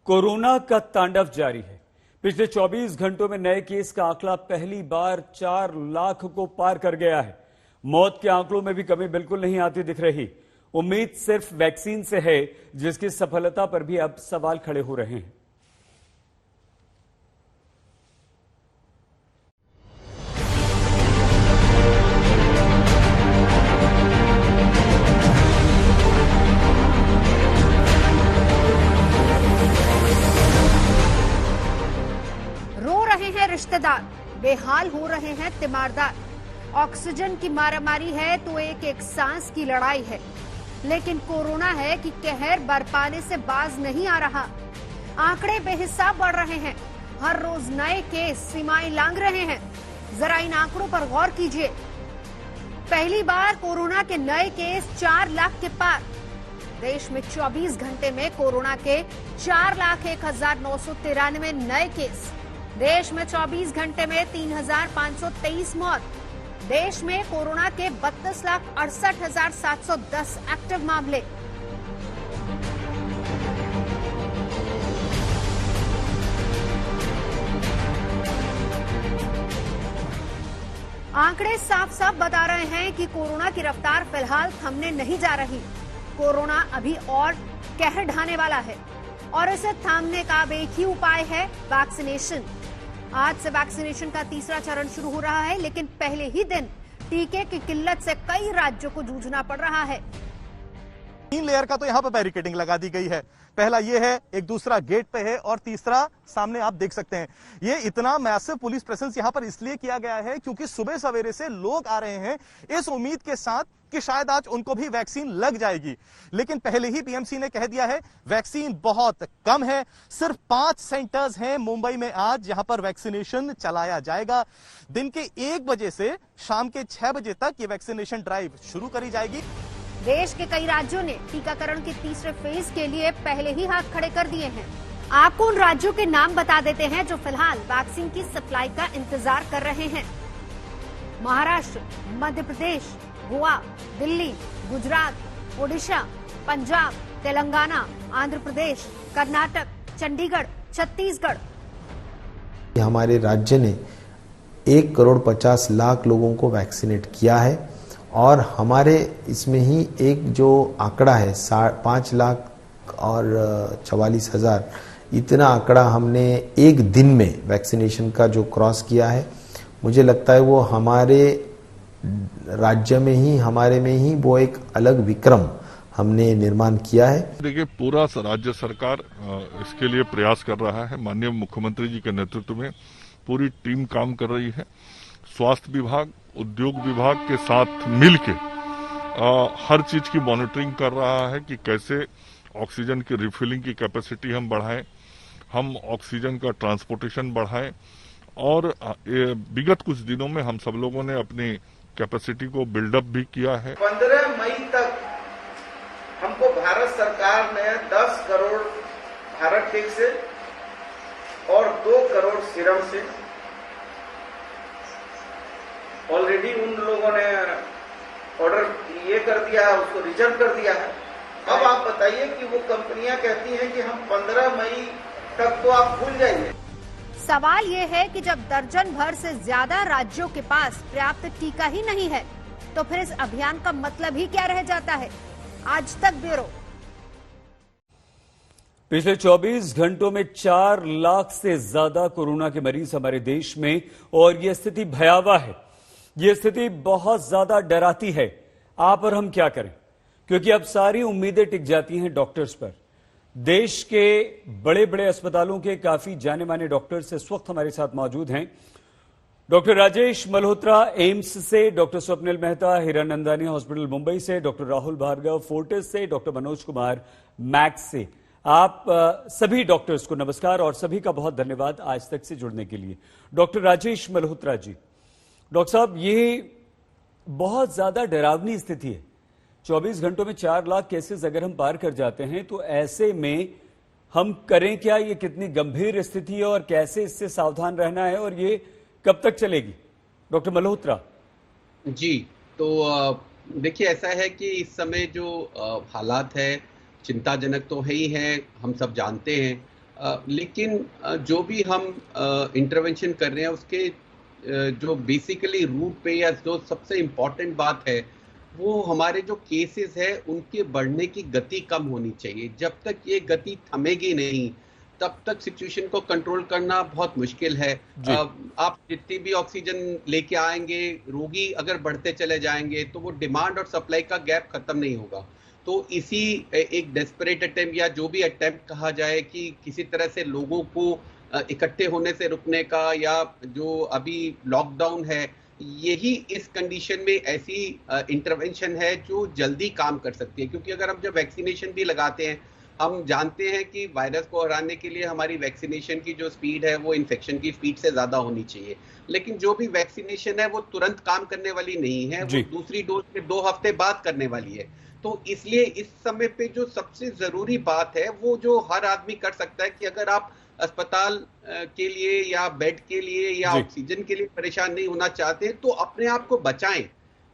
Corona का तांडव जारी है। पिछले 24 घंटों में नए केस का आंकड़ा पहली बार 4 लाख को पार कर गया है। मौत के आंकड़ों में भी कमी बिल्कुल नहीं आती दिख रही। उम्मीद सिर्फ वैक्सीन से है, जिसकी सफलता पर भी अब सवाल खड़े हो रहे हैं। रिश्तेदार बेहाल हो रहे हैं तीमारदार। ऑक्सीजन की मारामारी है तो एक एक सांस की लड़ाई है, लेकिन कोरोना है कि कहर बरपाने से बाज नहीं आ रहा। आंकड़े बेहिसाब बढ़ रहे हैं, हर रोज नए केस सीमाएं लांघ रहे हैं। जरा इन आंकड़ों पर गौर कीजिए। पहली बार कोरोना के नए केस 4 लाख के पार। देश में 24 घंटे में कोरोना के 4,01,993 नए केस। देश में 24 घंटे में 3,523 मौत। देश में कोरोना के 32,68,710 एक्टिव मामले। आंकड़े साफ साफ बता रहे हैं कि कोरोना की रफ्तार फिलहाल थमने नहीं जा रही। कोरोना अभी और कहर ढाने वाला है और इसे थामने का अब एक ही उपाय है, वैक्सीनेशन। आज से वैक्सीनेशन का तीसरा चरण शुरू हो रहा है, लेकिन पहले ही दिन टीके की किल्लत से कई राज्यों को जूझना पड़ रहा है। 3 लेयर का तो यहाँ पर बैरिकेडिंग लगा दी गई है। पहला ये है, एक दूसरा गेट पे है और तीसरा सामने आप देख सकते हैं। ये इतना मैसिव पुलिस प्रेजेंस यहाँ पर इसलिए किया गया है क्योंकि सुबह सवेरे से लोग आ रहे हैं इस उम्मीद के साथ कि शायद आज उनको भी वैक्सीन लग जाएगी। लेकिन पहले ही पीएमसी ने कह दिया है वैक्सीन बहुत कम है। सिर्फ 5 सेंटर्स हैं मुंबई में आज जहां पर वैक्सीनेशन चलाया जाएगा। दिन के 1 बजे से शाम के 6 बजे तक ये वैक्सीनेशन ड्राइव शुरू करी जाएगी। देश के कई राज्यों ने टीकाकरण के तीसरे फेज के लिए पहले ही हाथ खड़े कर दिए हैं। आपको उन राज्यों के नाम बता देते हैं जो फिलहाल वैक्सीन की सप्लाई का इंतजार कर रहे हैं। महाराष्ट्र, मध्य प्रदेश, गोवा, दिल्ली, गुजरात, ओडिशा, पंजाब, तेलंगाना, आंध्र प्रदेश, कर्नाटक, चंडीगढ़, छत्तीसगढ़। हमारे राज्य ने 1,50,00,000 लोगों को वैक्सीनेट किया है और हमारे इसमें ही एक जो आंकड़ा है 5,44,000 इतना आंकड़ा हमने एक दिन में वैक्सीनेशन का जो क्रॉस किया है, मुझे लगता है वो हमारे राज्य में ही, हमारे में ही वो एक अलग विक्रम हमने निर्माण किया है। देखिए, पूरा राज्य सरकार इसके लिए प्रयास कर रहा है। माननीय मुख्यमंत्री जी के नेतृत्व में पूरी टीम काम कर रही है। स्वास्थ्य विभाग, उद्योग विभाग के साथ मिलके हर चीज की मॉनिटरिंग कर रहा है कि कैसे ऑक्सीजन की रिफिलिंग की कैपेसिटी हम बढ़ाएं, हम ऑक्सीजन का ट्रांसपोर्टेशन बढ़ाएं और विगत कुछ दिनों में हम सब लोगों ने अपनी कैपेसिटी को बिल्डअप भी किया है। 15 मई तक हमको भारत सरकार ने 10 करोड़ भारत टेक से और 2 करोड़ सीरम से ऑलरेडी उन लोगों ने ऑर्डर ये कर दिया है, उसको रिजर्व कर दिया है। अब आप बताइए कि वो कंपनियां कहती हैं कि हम 15 मई तक तो आप भूल जाइए। सवाल ये है कि जब दर्जन भर से ज्यादा राज्यों के पास पर्याप्त टीका ही नहीं है, तो फिर इस अभियान का मतलब ही क्या रह जाता है। आज तक ब्यूरो। पिछले 24 घंटों में 4 लाख से ज्यादा कोरोना के मरीज हमारे देश में, और यह स्थिति भयावह है। यह स्थिति बहुत ज्यादा डराती है। आप और हम क्या करें, क्योंकि अब सारी उम्मीदें टिक जाती हैं डॉक्टर्स पर। देश के बड़े बड़े अस्पतालों के काफी जाने माने डॉक्टर्स इस वक्त हमारे साथ मौजूद हैं। डॉक्टर राजेश मल्होत्रा एम्स से, डॉक्टर स्वप्निल मेहता हीरानंदानी हॉस्पिटल मुंबई से, डॉक्टर राहुल भार्गव फोर्टिस से, डॉक्टर मनोज कुमार मैक्स से। आप सभी डॉक्टर्स को नमस्कार और सभी का बहुत धन्यवाद आज तक से जुड़ने के लिए। डॉक्टर राजेश मल्होत्रा जी, डॉक्टर साहब, ये बहुत ज्यादा डरावनी स्थिति है। 24 घंटों में 4 लाख केसेस अगर हम पार कर जाते हैं तो ऐसे में हम करें क्या? ये कितनी गंभीर स्थिति है और कैसे इससे सावधान रहना है, और ये कब तक चलेगी? डॉक्टर मल्होत्रा जी, तो देखिए, ऐसा है कि इस समय जो हालात है चिंताजनक तो है ही है, हम सब जानते हैं। लेकिन जो भी हम इंटरवेंशन कर रहे हैं उसके जो बेसिकली रूट पे या जो सबसे इम्पोर्टेंट बात है वो हमारे जो केसेस है उनके बढ़ने की गति कम होनी चाहिए। जब तक ये गति थमेगी नहीं तब तक सिचुएशन को कंट्रोल करना बहुत मुश्किल है। आप जितनी भी ऑक्सीजन लेके आएंगे, रोगी अगर बढ़ते चले जाएंगे तो वो डिमांड और सप्लाई का गैप खत्म नहीं होगा। तो इसी एक डेस्परेट अटेम्प्ट या जो भी अटेम्प्ट कहा जाए कि किसी तरह से लोगों को इकट्ठे होने से रुकने का, या जो अभी लॉकडाउन है, यही इस कंडीशन में ऐसी इंटरवेंशन है जो जल्दी काम कर सकती है। क्योंकि अगर हम जब वैक्सीनेशन भी लगाते हैं, हम जानते हैं कि वायरस को हराने के लिए हमारी वैक्सीनेशन की जो स्पीड है वो इन्फेक्शन की स्पीड से ज्यादा होनी चाहिए, लेकिन जो भी वैक्सीनेशन है वो तुरंत काम करने वाली नहीं है, वो दूसरी डोज के 2 हफ्ते बाद करने वाली है। तो इसलिए इस समय पे जो सबसे जरूरी बात है वो जो हर आदमी कर सकता है कि अगर आप अस्पताल के लिए या बेड के लिए या ऑक्सीजन के लिए परेशान नहीं होना चाहते तो अपने आप को बचाएं।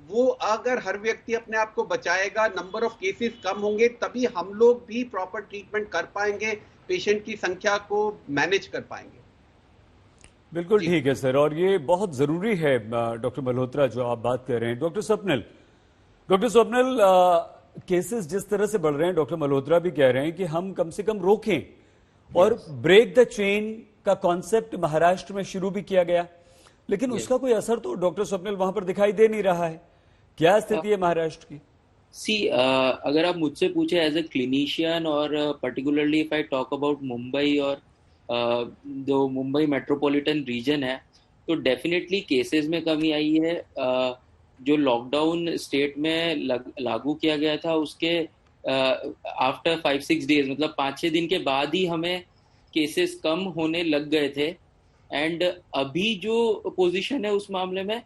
वो अगर हर व्यक्ति अपने आप को बचाएगा, नंबर ऑफ केसेस कम होंगे, तभी हम लोग भी प्रॉपर ट्रीटमेंट कर पाएंगे, पेशेंट की संख्या को मैनेज कर पाएंगे। बिल्कुल ठीक है सर, और ये बहुत जरूरी है डॉक्टर मल्होत्रा जो आप बात कर रहे हैं। डॉक्टर स्वप्निल, केसेस जिस तरह से बढ़ रहे हैं, डॉक्टर मल्होत्रा भी कह रहे हैं कि हम कम से कम रोकें, और ब्रेक द चेन का कॉन्सेप्ट महाराष्ट्र में शुरू भी किया गया, लेकिन उसका कोई असर तो डॉक्टर स्वप्निल वहां पर दिखाई दे नहीं रहा है। क्या स्थिति है महाराष्ट्र की? अगर आप मुझसे पूछे एज ए क्लिनिशियन, और particularly if I talk about Mumbai और जो मुंबई मेट्रोपॉलिटन रीजन है, तो डेफिनेटली केसेस में कमी आई है। जो लॉकडाउन स्टेट में लागू किया गया था उसके आफ्टर 5-6 डेज, मतलब 5-6 दिन के बाद ही हमें केसेस कम होने लग गए थे। एंड अभी जो पोजीशन है उस मामले में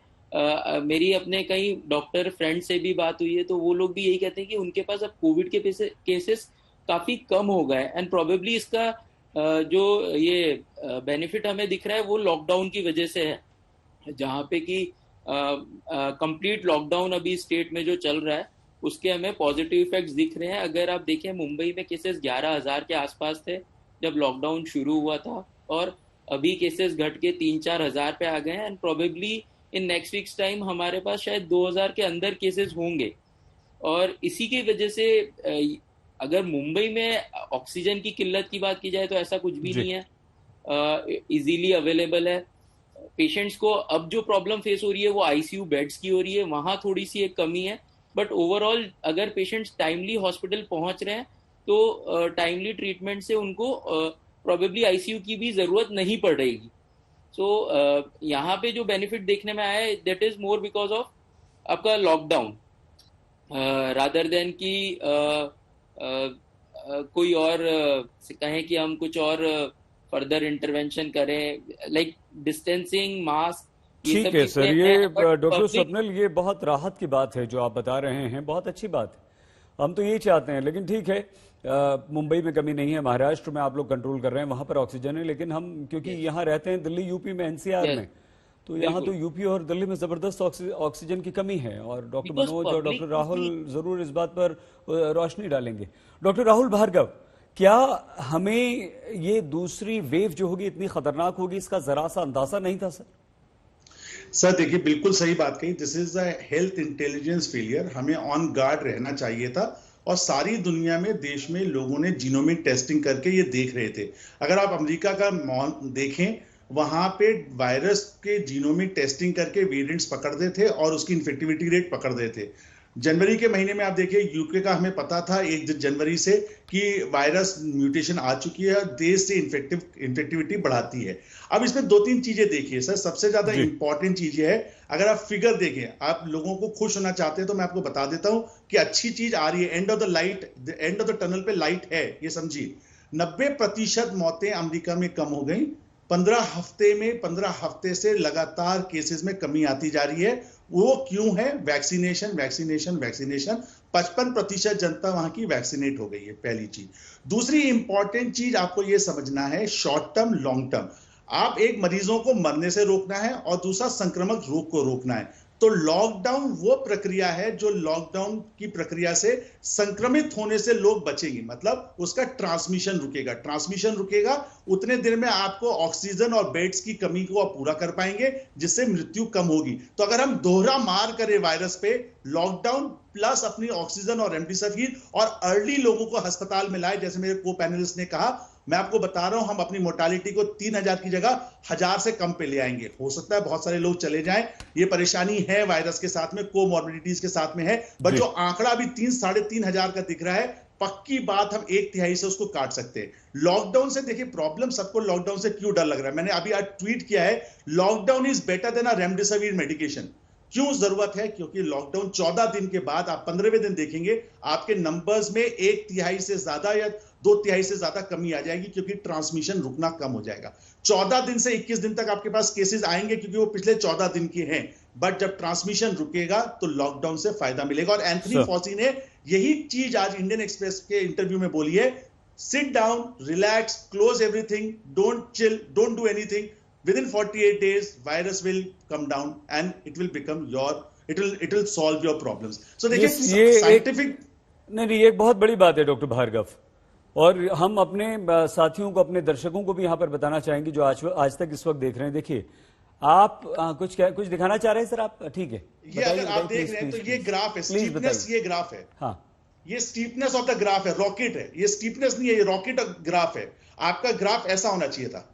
मेरी अपने कई डॉक्टर फ्रेंड से भी बात हुई है, तो वो लोग भी यही कहते हैं कि उनके पास अब कोविड के केसेस काफी कम हो गए, एंड प्रोबेबली इसका जो ये बेनिफिट हमें दिख रहा है वो लॉकडाउन की वजह से है, जहाँ पे कि कंप्लीट लॉकडाउन अभी स्टेट में जो चल रहा है उसके हमें पॉजिटिव इफेक्ट्स दिख रहे हैं। अगर आप देखें, मुंबई में केसेस 11,000 के आसपास थे जब लॉकडाउन शुरू हुआ था, और अभी केसेस घट के 3-4 हजार पे आ गए हैं, and probably in next weeks time हमारे पास शायद 2000 के अंदर केसेस होंगे। और इसी की वजह से अगर मुंबई में ऑक्सीजन की किल्लत की बात की जाए तो ऐसा कुछ भी नहीं है, इजीली अवेलेबल है। पेशेंट्स को अब जो प्रॉब्लम फेस हो रही है वो आईसीयू बेड्स की हो रही है, वहां थोड़ी सी एक कमी है, बट ओवरऑल अगर पेशेंट्स टाइमली हॉस्पिटल पहुंच रहे हैं तो टाइमली ट्रीटमेंट से उनको प्रोबेबली आईसीयू की भी जरूरत नहीं पड़ रहेगी। सो यहाँ पे जो बेनिफिट देखने में आया है that is more because of आपका लॉकडाउन, रादर देन कि कोई और कहें कि हम कुछ और फर्दर इंटरवेंशन करें, लाइक डिस्टेंसिंग, मास्क। ठीक है सर, ये डॉक्टर स्वप्निल, ये बहुत राहत की बात है जो आप बता रहे हैं, बहुत अच्छी बात है, हम तो यही चाहते हैं। लेकिन ठीक है, मुंबई में कमी नहीं है, महाराष्ट्र में आप लोग कंट्रोल कर रहे हैं, वहां पर ऑक्सीजन है, लेकिन हम क्योंकि यहाँ रहते हैं दिल्ली यूपी में, एनसीआर में, तो यहाँ तो यूपी और दिल्ली में जबरदस्त ऑक्सीजन की कमी है, और डॉक्टर मनोज और डॉक्टर राहुल जरूर इस बात पर रोशनी डालेंगे। डॉक्टर राहुल भार्गव, क्या हमें ये दूसरी वेव जो होगी इतनी खतरनाक होगी, इसका जरा सा अंदाजा नहीं था सर? सर देखिए, बिल्कुल सही बात कही, this is a health intelligence failure. हमें ऑन गार्ड रहना चाहिए था, और सारी दुनिया में, देश में लोगों ने जीनोमिक टेस्टिंग करके ये देख रहे थे। अगर आप अमेरिका का देखें, वहां पे वायरस के जीनोमिक टेस्टिंग करके वेरिएंट्स पकड़ते थे और उसकी इन्फेक्टिविटी रेट पकड़ते थे। जनवरी के महीने में आप देखिए, यूके का हमें पता था 1 जनवरी से कि वायरस म्यूटेशन आ चुकी है, देश से इन्फेक्टिविटी बढ़ाती है। अब इसमें 2-3 चीजें देखिए सर, सबसे ज्यादा इंपॉर्टेंट चीज है, अगर आप फिगर देखें, आप लोगों को खुश होना चाहते हैं तो मैं आपको बता देता हूं कि अच्छी चीज आ रही है, एंड ऑफ द टनल पे लाइट है, ये समझिए। 90% मौतें अमेरिका में कम हो गई 15 हफ्ते से लगातार केसेस में कमी आती जा रही है। वो क्यों है? वैक्सीनेशन। 55% जनता वहां की वैक्सीनेट हो गई है, पहली चीज। दूसरी इंपॉर्टेंट चीज आपको यह समझना है, शॉर्ट टर्म लॉन्ग टर्म, आप एक मरीजों को मरने से रोकना है और दूसरा संक्रामक रोग को रोकना है। तो लॉकडाउन वो प्रक्रिया है जो लॉकडाउन की प्रक्रिया से संक्रमित होने से लोग बचेंगे, मतलब उसका ट्रांसमिशन रुकेगा। उतने दिन में आपको ऑक्सीजन और बेड्स की कमी को आप पूरा कर पाएंगे, जिससे मृत्यु कम होगी। तो अगर हम दोहरा मार करें वायरस पे, लॉकडाउन प्लस अपनी ऑक्सीजन और रेमडेसिविर और अर्ली लोगों को अस्पताल में लाए, जैसे मेरे को पैनलिस्ट ने कहा, मैं आपको बता रहा हूं, हम अपनी मोर्टालिटी को 3000 की जगह 1000 से कम पे ले आएंगे। हो सकता है बहुत सारे लोग चले जाएं, ये परेशानी है वायरस के साथ में, कोमॉर्बिडिटीज के साथ में है, बट जो आंकड़ा अभी 3-3.5 का दिख रहा है, पक्की बात हम 1/3 से उसको काट सकते हैं। लॉकडाउन से देखिए प्रॉब्लम सबको लॉकडाउन से क्यों डर लग रहा है, मैंने अभी आज ट्वीट किया है, lockdown is better than a remdesivir medication. क्यों जरूरत है? क्योंकि लॉकडाउन 14 दिन के बाद आप 15वें दिन देखेंगे आपके नंबर्स में 1/3 से ज्यादा या 2/3 से ज्यादा कमी आ जाएगी, क्योंकि ट्रांसमिशन रुकना कम हो जाएगा। 14 दिन से 21 दिन तक आपके पास केसेस आएंगे क्योंकि वो पिछले 14 दिन के हैं, बट जब ट्रांसमिशन रुकेगा तो लॉकडाउन से फायदा मिलेगा। और एंथनी फॉसी ने यही चीज आज इंडियन एक्सप्रेस के इंटरव्यू में बोली है, sit down, relax, close everything, don't chill, don't do anything, within 48 days virus will come down and it will become it will solve your problems. So देखिए scientific नहीं, ये एक बहुत बड़ी बात है डॉक्टर भार्गव, और हम अपने साथियों को, अपने दर्शकों को भी यहां पर बताना चाहेंगे जो आज तक इस वक्त देख रहे हैं। देखिए आप कुछ दिखाना चाह रहे हैं सर आप? ठीक है, ये अगर आप देख रहे हैं तो ये ग्राफ है, स्टीपनेस, ये ग्राफ है, हाँ, ये स्टीपनेस ऑफ द ग्राफ है, रॉकेट है, ये स्टीपनेस नहीं है, ये रॉकेट ग्राफ है। आपका ग्राफ ऐसा होना चाहिए था,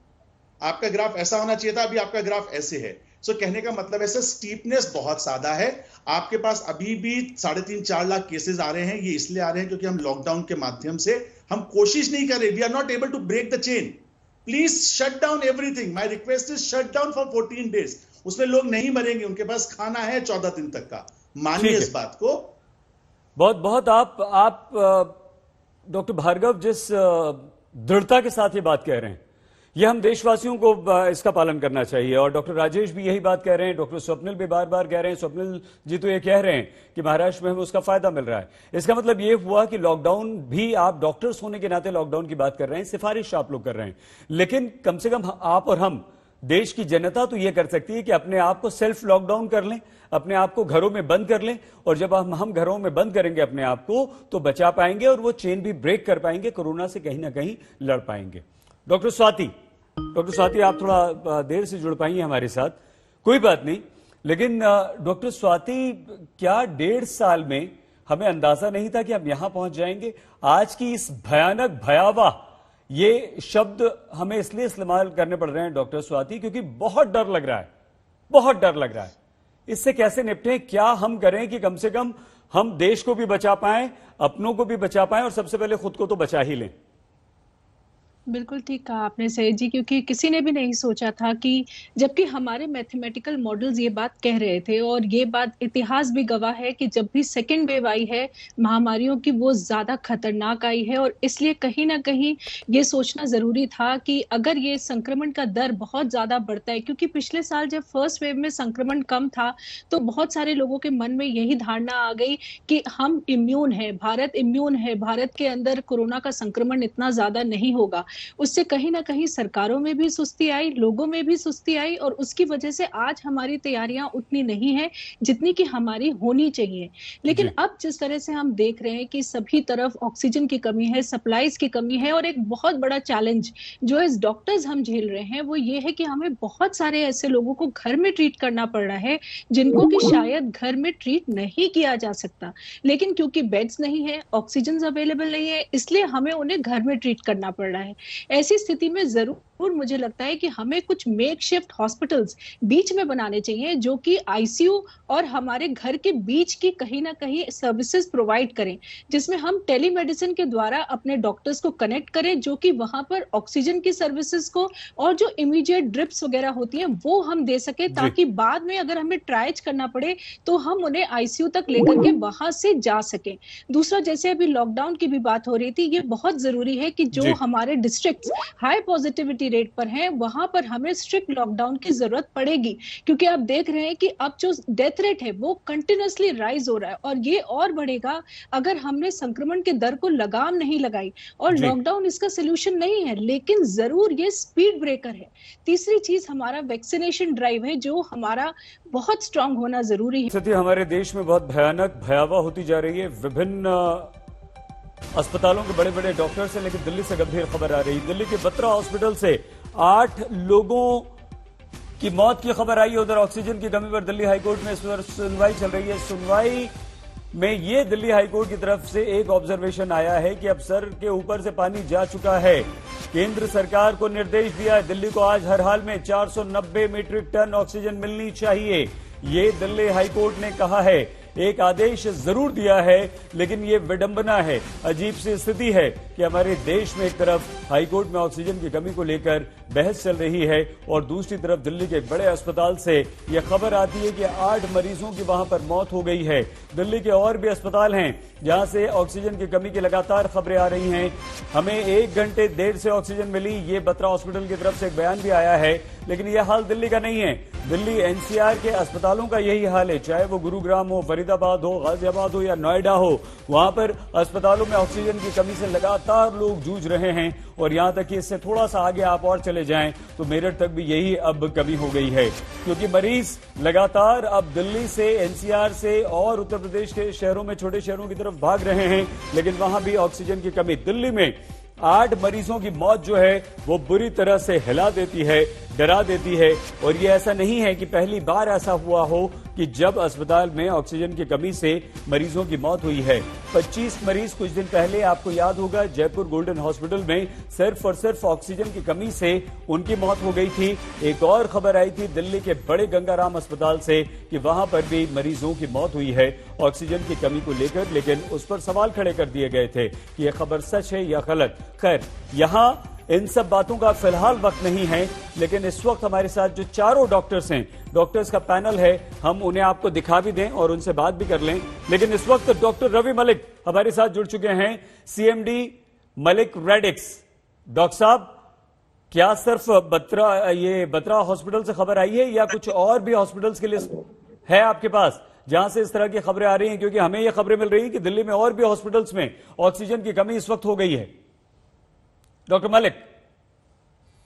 आपका ग्राफ ऐसा होना चाहिए था, अभी आपका ग्राफ ऐसे है। सो कहने का मतलब ऐसे स्टीपनेस बहुत ज्यादा है। आपके पास अभी भी 3.5-4 लाख केसेस आ रहे हैं, ये इसलिए आ रहे हैं क्योंकि हम लॉकडाउन के माध्यम से हम कोशिश नहीं कर रहे, we are not able to break the chain. Please shut down everything, my request is shut down for 14 days. उसमें लोग नहीं मरेंगे, उनके पास खाना है 14 दिन तक का, मानिए इस बात को। बहुत बहुत आप डॉक्टर भार्गव जिस दृढ़ता के साथ ये बात कह रहे हैं, ये हम देशवासियों को इसका पालन करना चाहिए। और डॉक्टर राजेश भी यही बात कह रहे हैं, डॉक्टर स्वप्निल भी बार बार कह रहे हैं, स्वप्निल जी तो ये कह रहे हैं कि महाराष्ट्र में हमें उसका फायदा मिल रहा है। इसका मतलब ये हुआ कि लॉकडाउन भी, आप डॉक्टर्स होने के नाते लॉकडाउन की बात कर रहे हैं, सिफारिश आप लोग कर रहे हैं, लेकिन कम से कम आप और हम, देश की जनता तो ये कर सकती है कि अपने आप को सेल्फ लॉकडाउन कर लें, अपने आप को घरों में बंद कर लें, और जब हम घरों में बंद करेंगे अपने आप को तो बचा पाएंगे और वो चेन भी ब्रेक कर पाएंगे, कोरोना से कहीं ना कहीं लड़ पाएंगे। डॉक्टर स्वाति आप थोड़ा देर से जुड़ पाई हैं हमारे साथ, कोई बात नहीं, लेकिन डॉक्टर स्वाति, क्या 1.5 साल में हमें अंदाजा नहीं था कि हम यहां पहुंच जाएंगे? आज की इस भयानक, भयावह, ये शब्द हमें इसलिए इस्तेमाल करने पड़ रहे हैं डॉक्टर स्वाति क्योंकि बहुत डर लग रहा है, बहुत डर लग रहा है। इससे कैसे निपटें? क्या हम करें कि कम से कम हम देश को भी बचा पाएं, अपनों को भी बचा पाएं, और सबसे पहले खुद को तो बचा ही लें? बिल्कुल ठीक कहा आपने सैयद जी, क्योंकि किसी ने भी नहीं सोचा था कि, जबकि हमारे मैथमेटिकल मॉडल्स ये बात कह रहे थे, और ये बात इतिहास भी गवाह है कि जब भी सेकेंड वेव आई है महामारियों की, वो ज्यादा खतरनाक आई है। और इसलिए कहीं ना कहीं ये सोचना जरूरी था कि अगर ये संक्रमण का दर बहुत ज्यादा बढ़ता है, क्योंकि पिछले साल जब फर्स्ट वेव में संक्रमण कम था तो बहुत सारे लोगों के मन में यही धारणा आ गई कि हम इम्यून है, भारत इम्यून है, भारत के अंदर कोरोना का संक्रमण इतना ज्यादा नहीं होगा। उससे कहीं ना कहीं सरकारों में भी सुस्ती आई, लोगों में भी सुस्ती आई, और उसकी वजह से आज हमारी तैयारियां उतनी नहीं है जितनी कि हमारी होनी चाहिए। लेकिन अब जिस तरह से हम देख रहे हैं कि सभी तरफ ऑक्सीजन की कमी है, सप्लाईज की कमी है, और एक बहुत बड़ा चैलेंज जो एज डॉक्टर्स हम झेल रहे हैं वो ये है कि हमें बहुत सारे ऐसे लोगों को घर में ट्रीट करना पड़ रहा है जिनको कि शायद घर में ट्रीट नहीं किया जा सकता, लेकिन क्योंकि बेड्स नहीं है, ऑक्सीजन अवेलेबल नहीं है, इसलिए हमें उन्हें घर में ट्रीट करना पड़ रहा है। ऐसी स्थिति में जरूर मुझे लगता है कि हमें कुछ मेकशिफ्ट हॉस्पिटल्स बीच में बनाने चाहिए जो कि आईसीयू और हमारे घर के बीच की कहीं ना कहीं सर्विसेज प्रोवाइड करें, जिसमें हम टेलीमेडिसिन के द्वारा अपने डॉक्टर्स को कनेक्ट करें, जो कि वहां पर ऑक्सीजन की सर्विसेज को और जो इमीडिएट ड्रिप्स वगैरह होती हैं वो हम दे सके, ताकि बाद में अगर हमें ट्रायज करना पड़े तो हम उन्हें आईसीयू तक लेकर के वहां से जा सके। दूसरा, जैसे अभी लॉकडाउन की भी बात हो रही थी, ये बहुत जरूरी है कि जो हमारे डिस्ट्रिक्ट्स हाई पॉजिटिविटी रेट पर हैं, वहां पर हमें स्ट्रिक्ट लॉकडाउन की जरूरत पड़ेगी, क्योंकि आप देख रहे हैं कि अब जो डेथ रेट है वो कंटिन्यूअसली राइज हो रहा है और ये और बढ़ेगा अगर हमने संक्रमण के दर को लगाम नहीं लगाई। और लॉकडाउन इसका सोल्यूशन नहीं है, लेकिन जरूर ये स्पीड ब्रेकर है। तीसरी चीज हमारा वैक्सीनेशन ड्राइव है जो हमारा बहुत स्ट्रांग होना जरूरी है। स्थिति हमारे देश में बहुत भयानक भयावह होती जा रही है। विभिन्न अस्पतालों के बड़े बड़े डॉक्टर से, लेकिन दिल्ली से गंभीर खबर आ रही है। दिल्ली के बत्रा हॉस्पिटल से 8 लोगों की मौत की खबर आई है। उधर ऑक्सीजन की कमी पर दिल्ली हाईकोर्ट में इस पर सुनवाई चल रही है। सुनवाई में ये दिल्ली हाईकोर्ट की तरफ से एक ऑब्जर्वेशन आया है कि अब सर के ऊपर से पानी जा चुका है। केंद्र सरकार को निर्देश दिया है, दिल्ली को आज हर हाल में 490 मीट्रिक टन ऑक्सीजन मिलनी चाहिए। ये दिल्ली हाईकोर्ट ने कहा है। एक आदेश जरूर दिया है, लेकिन ये विडंबना है, अजीब सी स्थिति है कि हमारे देश में एक तरफ हाईकोर्ट में ऑक्सीजन की कमी को लेकर बहस चल रही है और दूसरी तरफ दिल्ली के बड़े अस्पताल से यह खबर आती है कि 8 मरीजों की वहां पर मौत हो गई है। दिल्ली के और भी अस्पताल हैं जहां से ऑक्सीजन की कमी की लगातार खबरें आ रही हैं। हमें 1 घंटे देर से ऑक्सीजन मिली, ये बत्रा हॉस्पिटल की तरफ से एक बयान भी आया है, लेकिन यह हाल दिल्ली का नहीं है। दिल्ली एनसीआर के अस्पतालों का यही हाल है, चाहे वो गुरुग्राम हो, फरीदाबाद हो, गाजियाबाद हो या नोएडा हो। वहां पर अस्पतालों में ऑक्सीजन की कमी से लगातार लोग जूझ रहे हैं और यहां तक कि इससे थोड़ा सा आगे आप और चले जाएं तो मेरठ तक भी यही अब कमी हो गई है, क्योंकि मरीज लगातार अब दिल्ली से, एनसीआर से और उत्तर प्रदेश के शहरों में, छोटे शहरों की तरफ भाग रहे हैं, लेकिन वहां भी ऑक्सीजन की कमी। दिल्ली में 8 मरीजों की मौत जो है वो बुरी तरह से हिला देती है, डरा देती है। और ये ऐसा नहीं है कि पहली बार ऐसा हुआ हो कि जब अस्पताल में ऑक्सीजन की कमी से मरीजों की मौत हुई है। 25 मरीज कुछ दिन पहले, आपको याद होगा, जयपुर गोल्डन हॉस्पिटल में सिर्फ और सिर्फ ऑक्सीजन की कमी से उनकी मौत हो गई थी। एक और खबर आई थी दिल्ली के बड़े गंगाराम अस्पताल से कि वहां पर भी मरीजों की मौत हुई है ऑक्सीजन की कमी को लेकर, लेकिन उस पर सवाल खड़े कर दिए गए थे कि यह खबर सच है या गलत। खैर, यहां इन सब बातों का फिलहाल वक्त नहीं है, लेकिन इस वक्त हमारे साथ जो चारों डॉक्टर्स हैं, डॉक्टर्स का पैनल है, हम उन्हें आपको दिखा भी दें और उनसे बात भी कर लें। लेकिन इस वक्त डॉक्टर रवि मलिक हमारे साथ जुड़ चुके हैं, सीएमडी मलिक रेडिक्स। डॉक्टर साहब, क्या सिर्फ बत्रा हॉस्पिटल से खबर आई है या कुछ और भी हॉस्पिटल्स के लिए है आपके पास जहां से इस तरह की खबरें आ रही हैं? क्योंकि हमें यह खबरें मिल रही है कि दिल्ली में और भी हॉस्पिटल्स में ऑक्सीजन की कमी इस वक्त हो गई है। डॉक्टर मलिक,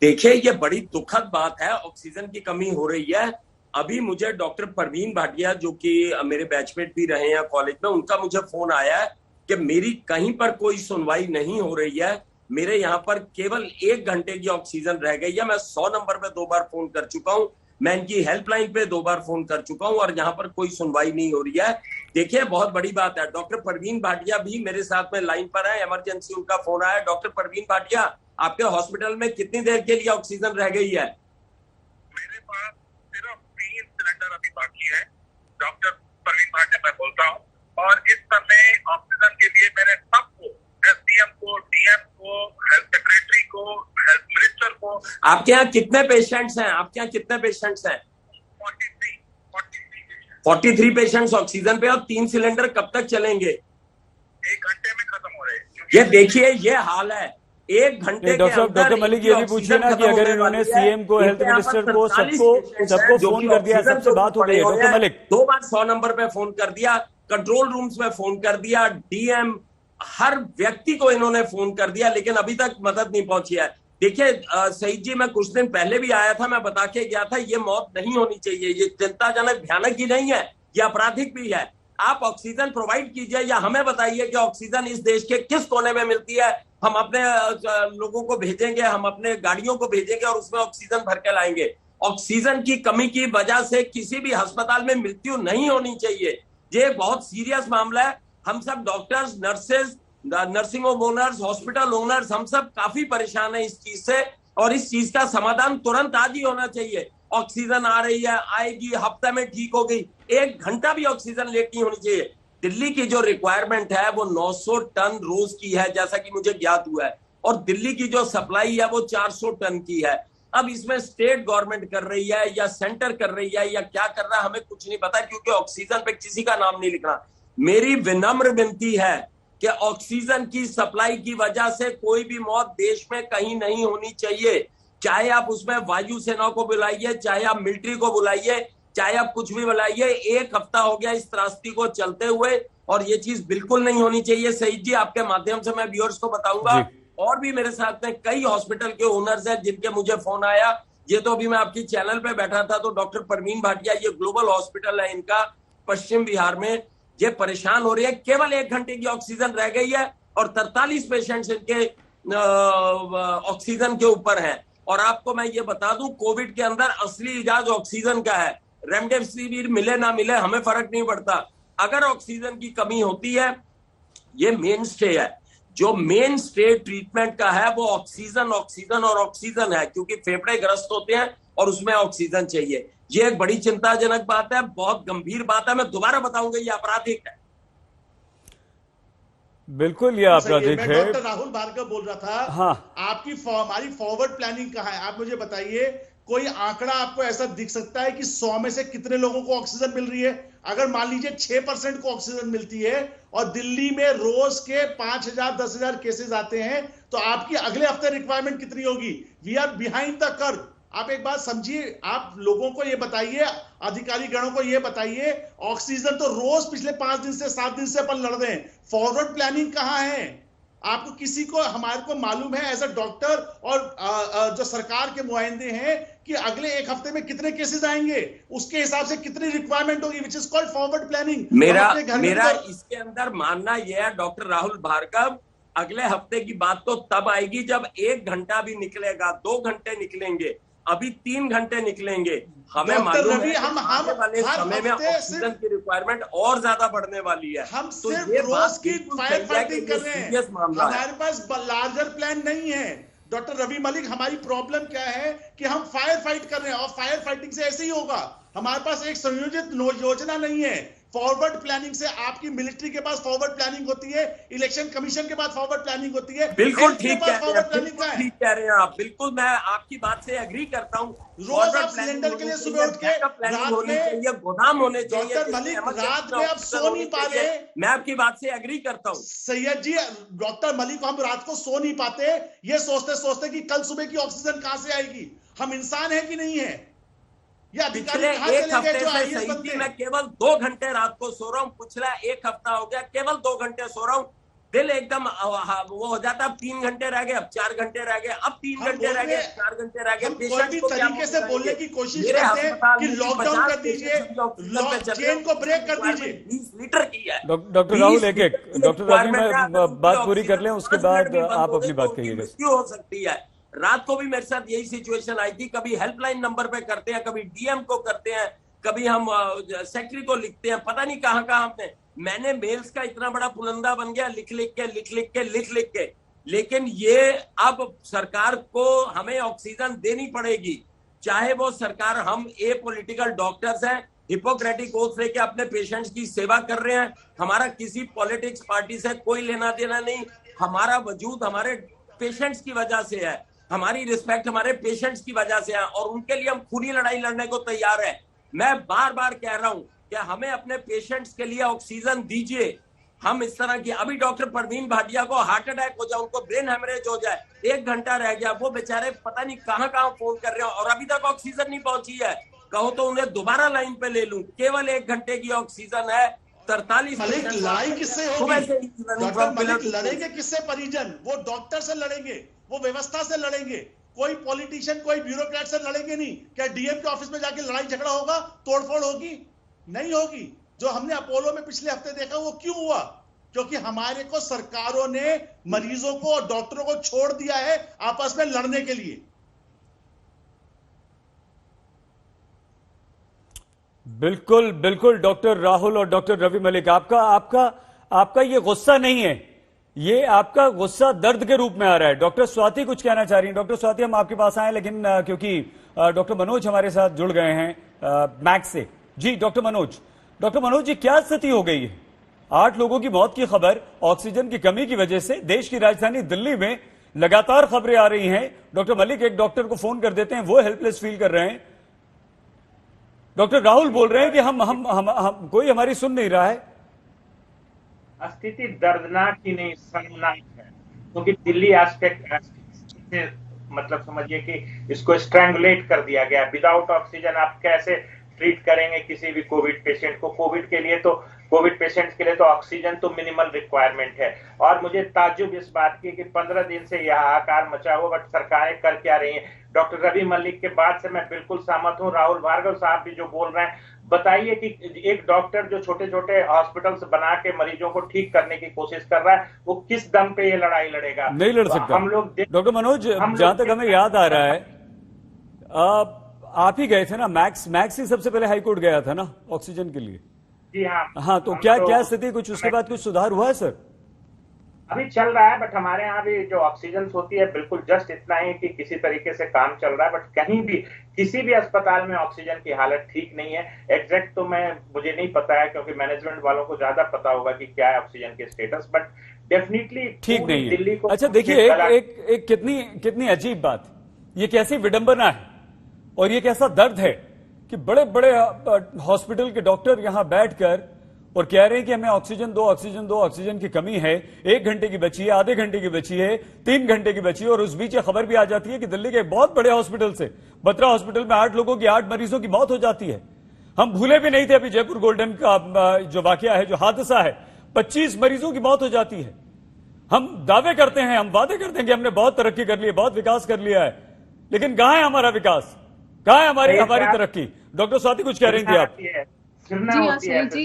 देखिए, ये बड़ी दुखद बात है, ऑक्सीजन की कमी हो रही है। अभी मुझे डॉक्टर परवीन भाटिया, जो कि मेरे बैचमेट भी रहे हैं कॉलेज में, उनका मुझे फोन आया है कि मेरी कहीं पर कोई सुनवाई नहीं हो रही है, मेरे यहाँ पर केवल 1 घंटे की ऑक्सीजन रह गई है। मैं 100 नंबर पे 2 बार फोन कर चुका हूँ, मैं इनकी हेल्पलाइन पे 2 बार फोन कर चुका हूं और यहाँ पर कोई सुनवाई नहीं हो रही है। देखिए, बहुत बड़ी बात है। डॉक्टर परवीन भाटिया भी मेरे साथ में लाइन पर है, इमरजेंसी उनका फोन आया। डॉक्टर परवीन भाटिया, आपके हॉस्पिटल में कितनी देर के लिए ऑक्सीजन रह गई है? मेरे पास सिर्फ 3 सिलेंडर अभी बाकी है। डॉक्टर परवीन भाटिया मैं बोलता हूँ, और इस समय ऑक्सीजन के लिए मैंने सबको, एसडीएम को, डीएम को, हेल्थ सेक्रेटरी को, हेल्थ मिनिस्टर को। आपके यहाँ कितने पेशेंट्स हैं? आपके यहाँ कितने पेशेंट्स हैं? 43 पेशेंट्स ऑक्सीजन पे। और 3 सिलेंडर कब तक चलेंगे? 1 घंटे में खत्म हो रहे हैं। ये देखिए, ये हाल है। 1 घंटे के अंदर। डॉक्टर मलिक, ये भी पूछिए ना कि अगर इन्होंने सीएम को, हेल्थ मिनिस्टर को, सबको फोन कर दिया, सबसे बात हो गई है। डॉक्टर मलिक, 2 बार 100 नंबर पे फोन कर दिया, कंट्रोल रूम्स में फोन कर दिया, डीएम, हर व्यक्ति को इन्होंने फोन कर दिया, लेकिन अभी तक मदद नहीं पहुंची है। देखिए सईद जी, मैं कुछ दिन पहले भी आया था, मैं बता के गया था ये मौत नहीं होनी चाहिए, ये चिंताजनक, भयानक ही नहीं है, ये आपराधिक भी है। आप ऑक्सीजन प्रोवाइड कीजिए या हमें बताइए कि ऑक्सीजन इस देश के किस कोने में मिलती है, हम अपने लोगों को भेजेंगे, हम अपने गाड़ियों को भेजेंगे और उसमें ऑक्सीजन भर के लाएंगे। ऑक्सीजन की कमी की वजह से किसी भी अस्पताल में मृत्यु नहीं होनी चाहिए, ये बहुत सीरियस मामला है। हम सब doctors, nurses, nursing home owners, hospital owners, हम सब काफी परेशान हैं इस चीज से, और इस चीज का समाधान तुरंत आज ही होना चाहिए। ऑक्सीजन आ रही है, आएगी, हफ्ते में ठीक हो गई, 1 घंटा भी ऑक्सीजन लेट नहीं होनी चाहिए। दिल्ली की जो रिक्वायरमेंट है वो 900 टन रोज की है, जैसा कि मुझे ज्ञात हुआ है, और दिल्ली की जो सप्लाई है वो 400 टन की है। अब इसमें स्टेट गवर्नमेंट कर रही है या सेंटर कर रही है या क्या कर रहा है, हमें कुछ नहीं पता, क्योंकि ऑक्सीजन पे किसी का नाम नहीं लिखना। मेरी विनम्र विनती है कि ऑक्सीजन की सप्लाई की वजह से कोई भी मौत देश में कहीं नहीं होनी चाहिए। चाहे आप उसमें वायुसेना को बुलाइए, चाहे आप मिलिट्री को बुलाइए, चाहे आप कुछ भी बुलाइए। 1 हफ्ता हो गया इस त्रासदी को चलते हुए और ये चीज बिल्कुल नहीं होनी चाहिए। सईद जी, आपके माध्यम से मैं व्यूअर्स को बताऊंगा, और भी मेरे साथ में कई हॉस्पिटल के ओनर्स हैं जिनके मुझे फोन आया। ये तो अभी मैं आपकी चैनल पे बैठा था तो डॉक्टर परवीन भाटिया, ये ग्लोबल हॉस्पिटल है इनका पश्चिम बिहार में, ये परेशान हो रही है। केवल 1 घंटे की ऑक्सीजन रह गई है और 43 पेशेंट्स इनके ऑक्सीजन के ऊपर हैं। और आपको मैं ये बता दूं, कोविड के अंदर असली इलाज ऑक्सीजन का है। रेमडेसिविर मिले ना मिले हमें फर्क नहीं पड़ता, अगर ऑक्सीजन की कमी होती है, ये मेन स्टे है। जो मेन स्टे ट्रीटमेंट का है वो ऑक्सीजन ऑक्सीजन और ऑक्सीजन है, क्योंकि फेफड़े ग्रस्त होते हैं और उसमें ऑक्सीजन चाहिए। ये एक बड़ी चिंताजनक बात है, बहुत गंभीर बात है। मैं दोबारा बताऊंगा, ये आपराधिक है। बिल्कुल ये आपराधिक है। डॉक्टर राहुल भार्गव बोल रहा था। हाँ, हमारी फॉरवर्ड प्लानिंग कहाँ है? आप मुझे बताइए, कोई आंकड़ा आपको ऐसा दिख सकता है कि 100 में से कितने लोगों को ऑक्सीजन मिल रही है? अगर मान लीजिए 6% को ऑक्सीजन मिलती है और दिल्ली में रोज के 5,000 10,000 केसेस आते हैं, तो आपकी अगले हफ्ते रिक्वायरमेंट कितनी होगी? We are behind the curve. आप एक बात समझिए, आप लोगों को ये बताइए, अधिकारी गणों को ये बताइए, ऑक्सीजन तो रोज पिछले 5 दिन से 7 दिन से अपन लड़ रहे हैं, फॉरवर्ड प्लानिंग कहां है? आपको किसी को, हमारे को मालूम है एज अ डॉक्टर और जो सरकार के नुमाइंदे हैं कि अगले 1 हफ्ते में कितने केसेस आएंगे, उसके हिसाब से कितनी रिक्वायरमेंट होगी, which is called forward planning. मेरा इसके अंदर मानना यह है डॉक्टर राहुल भार्गव, अगले हफ्ते की बात तो तब आएगी जब 1 घंटा भी निकलेगा, 2 घंटे निकलेंगे, अभी 3 घंटे निकलेंगे। हमें मालूम है हम आने वाले समय में ऑक्सीजन की रिक्वायरमेंट और ज्यादा बढ़ने वाली है। हम सिर्फ रोज की फायर फाइटिंग कर रहे हैं, हमारे पास लार्जर प्लान नहीं है। डॉक्टर रवि मलिक, हमारी प्रॉब्लम क्या है कि हम फायर फाइट कर रहे हैं और फायर फाइटिंग से ऐसे ही होगा। हमारे पास एक संयोजित योजना नहीं है। फॉरवर्ड प्लानिंग से आपकी मिलिट्री के पास फॉरवर्ड प्लानिंग होती है, इलेक्शन कमीशन के पास फॉरवर्ड प्लानिंग होती है। बिल्कुल ठीक कह रहे हैं आप, बिल्कुल मैं आपकी बात से एग्री करता हूँ। रोज आप सिलेंडर के लिए सुबह उठ के रात में गोदाम होने चाहिए। डॉक्टर मलिक, रात में आप सो नहीं पा रहे, मैं आपकी बात से एग्री करता हूँ। सैयद जी, डॉक्टर मलिक, हम रात को सो नहीं पाते ये सोचते सोचते कि कल सुबह की ऑक्सीजन कहां से आएगी। हम इंसान है कि नहीं है? पिछले 1 हफ्ते से सही थी, मैं केवल 2 घंटे रात को सो रहा हूँ। पिछला 1 हफ्ता हो गया केवल 2 घंटे सो रहा हूँ। दिल एकदम वो हो जाता है। अब 3 घंटे रह गए, अब 4 घंटे रह गए, अब 3 घंटे रह गए, 4 घंटे रह गए। पेशेंट को तरीके से बोलने की कोशिश करते हैं कि लॉकडाउन कर दीजिए, चेन को ब्रेक कर दीजिए। 20 लीटर की है। डॉक्टर राहुल, एक डॉक्टर राहुल में बात पूरी कर लें, उसके बाद आप अपनी बात कहिएगा। क्यों हो सकती है? रात को भी मेरे साथ यही सिचुएशन आई थी। कभी हेल्पलाइन नंबर पे करते हैं, कभी डीएम को करते हैं, कभी हम सेक्रेटरी को लिखते हैं, पता नहीं कहां कहां हमने। मैंने मेल्स का इतना बड़ा पुलंदा बन गया, लिख लिख के। लेकिन ये अब सरकार को हमें ऑक्सीजन देनी पड़ेगी, चाहे वो सरकार, हम पॉलिटिकल डॉक्टर्स हैं, हिपोक्रेटिक ओथ लेके अपने पेशेंट्स की सेवा कर रहे हैं। हमारा किसी पॉलिटिक्स पार्टी से कोई लेना देना नहीं। हमारा वजूद हमारे पेशेंट्स की वजह से है, हमारी रिस्पेक्ट हमारे पेशेंट्स की वजह से है और उनके लिए हम खूनी लड़ाई लड़ने को तैयार है। मैं बार बार कह रहा हूं कि हमें अपने पेशेंट्स के लिए ऑक्सीजन दीजिए। हम इस तरह की, अभी डॉक्टर परवीन भाटिया को हार्ट अटैक हो जाए, उनको ब्रेन हेमरेज हो जाए, 1 घंटा रह गया, वो बेचारे पता नहीं कहां कहां फोन कर रहे हैं और अभी तक ऑक्सीजन नहीं पहुंची है। कहो तो उन्हें दोबारा लाइन पे ले लूं। केवल 1 घंटे की ऑक्सीजन है। 43 लड़ाई किससे होगी? लड़ेंगे किससे? परिजन, वो डॉक्टर से लड़ेंगे, वो व्यवस्था से लड़ेंगे। कोई पॉलिटिशियन, कोई ब्यूरोक्रेट से लड़ेंगे नहीं। क्या डीएम के ऑफिस में जाके लड़ाई झगड़ा होगा, तोड़फोड़ होगी? नहीं होगी। जो हमने अपोलो में पिछले हफ्ते देखा वो क्यों हुआ? क्योंकि हमारे को सरकारों ने मरीजों को और डॉक्टरों को छोड़ दिया है आपस में लड़ने के लिए। बिल्कुल बिल्कुल डॉक्टर राहुल और डॉक्टर रवि मलिक, आपका ये गुस्सा नहीं है, ये आपका गुस्सा दर्द के रूप में आ रहा है। डॉक्टर स्वाति कुछ कहना चाह रही हैं। डॉक्टर स्वाति, हम आपके पास आए, लेकिन क्योंकि डॉक्टर मनोज हमारे साथ जुड़ गए हैं मैक्स से। जी डॉक्टर मनोज जी, क्या स्थिति हो गई है? 8 लोगों की मौत की खबर ऑक्सीजन की कमी की वजह से देश की राजधानी दिल्ली में लगातार खबरें आ रही हैं। डॉक्टर मलिक एक डॉक्टर को फोन कर देते हैं, वो हेल्पलेस फील कर रहे हैं। डॉक्टर राहुल बोल रहे हैं कि हम कोई हमारी सुन नहीं रहा है। स्थिति दर्दनाक ही नहीं शर्मनाक है, क्योंकि दिल्ली एस्पेक्ट से मतलब समझिए कि इसको स्ट्रैंगुलेट कर दिया गया। विदाउट ऑक्सीजन आप कैसे ट्रीट करेंगे किसी भी कोविड पेशेंट को? कोविड पेशेंट्स के लिए तो ऑक्सीजन तो मिनिमल रिक्वायरमेंट है। और मुझे ताज्जुब इस बात की कि 15 दिन से यह हाहाकार मचा हुआ, बट सरकारें कर क्या रही हैं? डॉक्टर रवि मलिक के बाद से मैं बिल्कुल सहमत हूं। राहुल भार्गव साहब भी जो बोल रहे हैं, बताइए कि एक डॉक्टर जो छोटे छोटे हॉस्पिटल्स बना के मरीजों को ठीक करने की कोशिश कर रहा है, वो किस दम पे ये लड़ाई लड़ेगा? नहीं लड़ सकता। हम लोग डॉक्टर मनोज, जहां तक हमें याद आ रहा है, आप ही गए थे ना, मैक्स ही सबसे पहले हाईकोर्ट गया था ना ऑक्सीजन के लिए। जी हाँ। हाँ, तो क्या स्थिति, कुछ उसके बाद कुछ सुधार हुआ है सर? अभी चल रहा है, बट हमारे यहाँ भी जो ऑक्सीजन होती है बिल्कुल जस्ट इतना ही कि किसी तरीके से काम चल रहा है, बट कहीं भी किसी भी अस्पताल में ऑक्सीजन की हालत ठीक नहीं है। एग्जैक्ट तो मुझे नहीं पता है, क्योंकि मैनेजमेंट वालों को ज्यादा पता होगा कि क्या है ऑक्सीजन के स्टेटस, बट डेफिनेटली ठीक नहीं है। दिल्ली को। अच्छा देखिए, एक कितनी अजीब बात, ये कैसी विडंबना है और ये कैसा दर्द है कि बड़े बड़े हॉस्पिटल के डॉक्टर यहां बैठकर और कह रहे हैं कि हमें ऑक्सीजन दो, ऑक्सीजन की कमी है, 1 घंटे की बची है, आधे घंटे की बची है, 3 घंटे की बची है, और उस बीच ये खबर भी आ जाती है कि दिल्ली के एक बहुत बड़े हॉस्पिटल से, बत्रा हॉस्पिटल में 8 मरीजों की मौत हो जाती है। हम भूले भी नहीं थे अभी जयपुर गोल्डन का जो वाकया है, जो हादसा है, 25 मरीजों की मौत हो जाती है। हम दावे करते हैं, हम वादे करते हैं कि हमने बहुत तरक्की कर ली है, बहुत विकास कर लिया है, लेकिन कहां है हमारा विकास, कहां है हमारी तरक्की? डॉक्टर स्वाति कुछ कह रही थी आप? जी हाँ सही जी,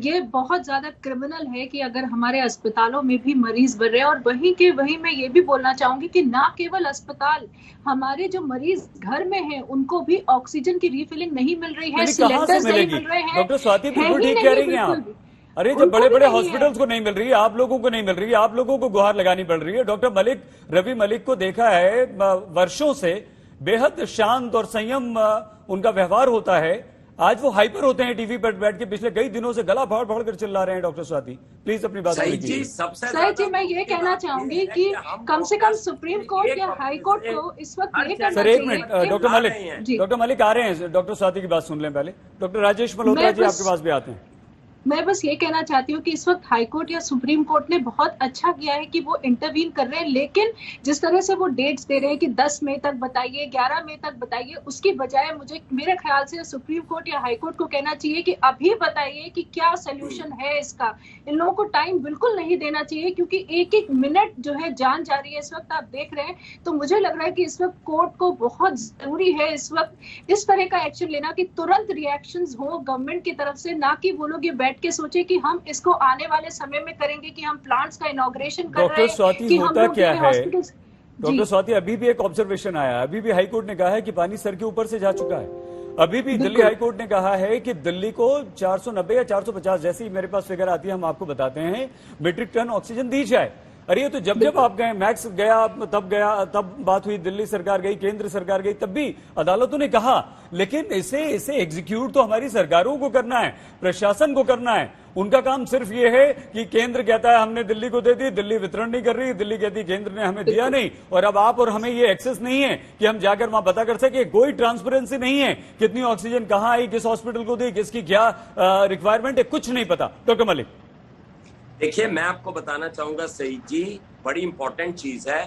ये बहुत ज्यादा क्रिमिनल है कि अगर हमारे अस्पतालों में भी मरीज बढ़ रहे हैं, और वहीं मैं ये भी बोलना चाहूंगी कि ना केवल अस्पताल, हमारे जो मरीज घर में हैं उनको भी ऑक्सीजन की रिफिलिंग नहीं मिल रही है, सिलेंडर्स नहीं मिल रहे हैं। डॉक्टर स्वाति बिल्कुल ठीक कह रही हैं आप। अरे जब बड़े बड़े हॉस्पिटल्स को नहीं मिल रही है, आप लोगों को नहीं मिल रही है, आप लोगों को गुहार लगानी पड़ रही है। डॉक्टर रवि मलिक को देखा है वर्षों से, बेहद शांत और संयम उनका व्यवहार होता है, आज वो हाइपर होते हैं टीवी पर बैठ के, पिछले कई दिनों से गला फाड़ फाड़ कर चिल्ला रहे हैं। डॉक्टर स्वाति प्लीज अपनी बात कीजिए। सही जी, मैं ये कहना चाहूंगी कि कम से कम सुप्रीम कोर्ट या हाई कोर्ट को इस वक्त ये करना चाहिए। सर एक मिनट, डॉक्टर मलिक आ रहे हैं, डॉक्टर स्वाति की बात सुन लें पहले। डॉक्टर राजेश मल्होत्रा जी आपके पास भी आते हैं। मैं बस ये कहना चाहती हूँ कि इस वक्त हाई कोर्ट या सुप्रीम कोर्ट ने बहुत अच्छा किया है कि वो इंटरवीन कर रहे हैं, लेकिन जिस तरह से वो डेट्स दे रहे हैं कि 10 मई तक बताइए, 11 मई तक बताइए, उसकी बजाय मेरे ख्याल से सुप्रीम कोर्ट या हाई कोर्ट को कहना चाहिए कि अभी बताइए कि क्या सोल्यूशन है इसका। इन लोगों को टाइम बिल्कुल नहीं देना चाहिए, क्योंकि एक मिनट जो है जान जा रही है इस वक्त, आप देख रहे हैं। तो मुझे लग रहा है कि इस वक्त कोर्ट को बहुत जरूरी है इस वक्त इस तरह का एक्शन लेना कि तुरंत रिएक्शंस हो गवर्नमेंट की तरफ से, ना कि वो लोग ये के सोचे कि हम इसको आने वाले समय में करेंगे, कि हम प्लांट्स का इनॉग्रेशन कर रहे हैं। डॉक्टर स्वाति होता क्या है? डॉक्टर स्वाति, अभी भी एक ऑब्जर्वेशन आया, अभी भी हाईकोर्ट ने कहा है कि पानी सर के ऊपर से जा चुका है। अभी भी दिल्ली हाईकोर्ट ने कहा है कि दिल्ली को 490 या 450, जैसी मेरे पास फिगर आती है हम आपको बताते हैं, मीट्रिक टन ऑक्सीजन दी जाए। अरे ये तो जब आप गए, मैक्स गया, तब बात हुई, दिल्ली सरकार गई, केंद्र सरकार गई, तब भी अदालतों ने कहा, लेकिन इसे एग्जीक्यूट तो हमारी सरकारों को करना है, प्रशासन को करना है। उनका काम सिर्फ ये है कि केंद्र कहता है हमने दिल्ली को दे दी, दिल्ली वितरण नहीं कर रही, दिल्ली कहती केंद्र ने हमें दिया नहीं, और अब आप और हमें ये एक्सेस नहीं है कि हम जाकर वहां पता कर सके। कोई ट्रांसपेरेंसी नहीं है, कितनी ऑक्सीजन कहां आई, किस हॉस्पिटल को दी, किसकी क्या रिक्वायरमेंट है, कुछ नहीं पता। डॉक्टर मलिक देखिए, मैं आपको बताना चाहूंगा सईद जी, बड़ी इंपॉर्टेंट चीज है,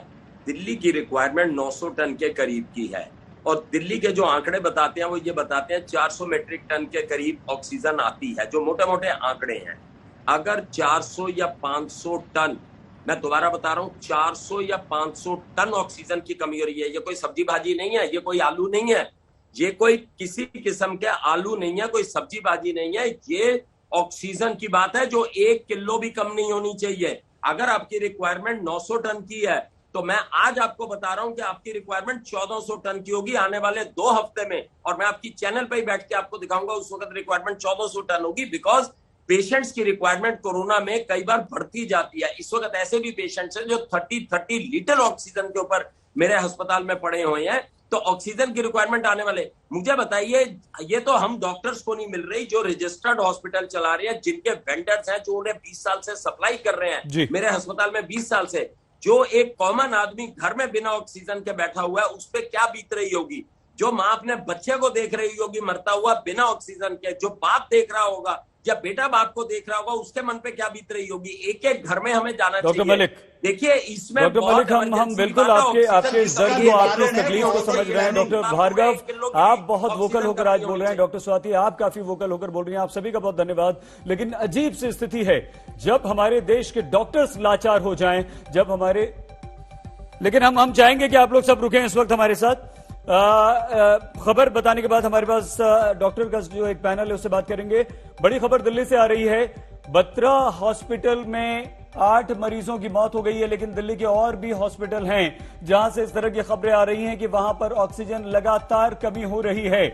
दिल्ली की रिक्वायरमेंट 900 टन के करीब की है, और दिल्ली के जो आंकड़े बताते हैं वो ये बताते हैं 400 मेट्रिक टन के करीब ऑक्सीजन आती है, जो मोटे मोटे आंकड़े हैं। अगर 400 या 500 टन, मैं दोबारा बता रहा हूँ, 400 या 500 टन ऑक्सीजन की कमी हो रही है। ये कोई सब्जी भाजी नहीं है, ये कोई आलू नहीं है, ये कोई किसी किस्म के आलू नहीं है, कोई सब्जी भाजी नहीं है, ये ऑक्सीजन की बात है जो 1 किलो भी कम नहीं होनी चाहिए। अगर आपकी रिक्वायरमेंट 900 टन की है, तो मैं आज आपको बता रहा हूं कि आपकी रिक्वायरमेंट 1400 टन की होगी आने वाले 2 हफ्ते में, और मैं आपकी चैनल पे ही बैठ के आपको दिखाऊंगा उस वक्त रिक्वायरमेंट 1400 टन होगी। बिकॉज पेशेंट्स की रिक्वायरमेंट कोरोना में कई बार बढ़ती जाती है। इस वक्त ऐसे भी पेशेंट्स हैं जो 30 लीटर ऑक्सीजन के ऊपर मेरे अस्पताल में पड़े हुए हैं। तो ऑक्सीजन की रिक्वायरमेंट आने वाले, मुझे बताइए, ये तो हम डॉक्टर्स को नहीं मिल रही जो रजिस्टर्ड हॉस्पिटल चला रहे हैं, जिनके वेंडर्स हैं, जो उन्हें 20 साल से सप्लाई कर रहे हैं मेरे अस्पताल में 20 साल से, जो एक कॉमन आदमी घर में बिना ऑक्सीजन के बैठा हुआ है, उस पर क्या बीत रही होगी। जो माँ अपने बच्चे को देख रही होगी मरता हुआ बिना ऑक्सीजन के, जो बाप देख रहा होगा या बेटा बाप को देख रहा होगा, उसके मन पे क्या बीत रही होगी। एक एक घर में हमें जाना डॉक्टर चाहिए। मलिक, देखिए इसमें डॉक्टर मलिक, हम बिल्कुल आपके इस दर्द को, आपकी इस तकलीफ को समझ रहे हैं। डॉक्टर भार्गव, आप बहुत वोकल होकर आज बोल रहे हैं। डॉक्टर स्वाति, आप काफी वोकल होकर बोल रही हैं। आप सभी का बहुत धन्यवाद। लेकिन अजीब सी स्थिति है जब हमारे देश के डॉक्टर्स लाचार हो जाएं, जब हमारे, लेकिन हम चाहेंगे कि आप लोग सब रुकें इस वक्त हमारे साथ। खबर बताने के बाद हमारे पास डॉक्टर का जो एक पैनल है उससे बात करेंगे। बड़ी खबर दिल्ली से आ रही है। बत्रा हॉस्पिटल में 8 मरीजों की मौत हो गई है, लेकिन दिल्ली के और भी हॉस्पिटल हैं जहां से इस तरह की खबरें आ रही हैं कि वहां पर ऑक्सीजन लगातार कमी हो रही है।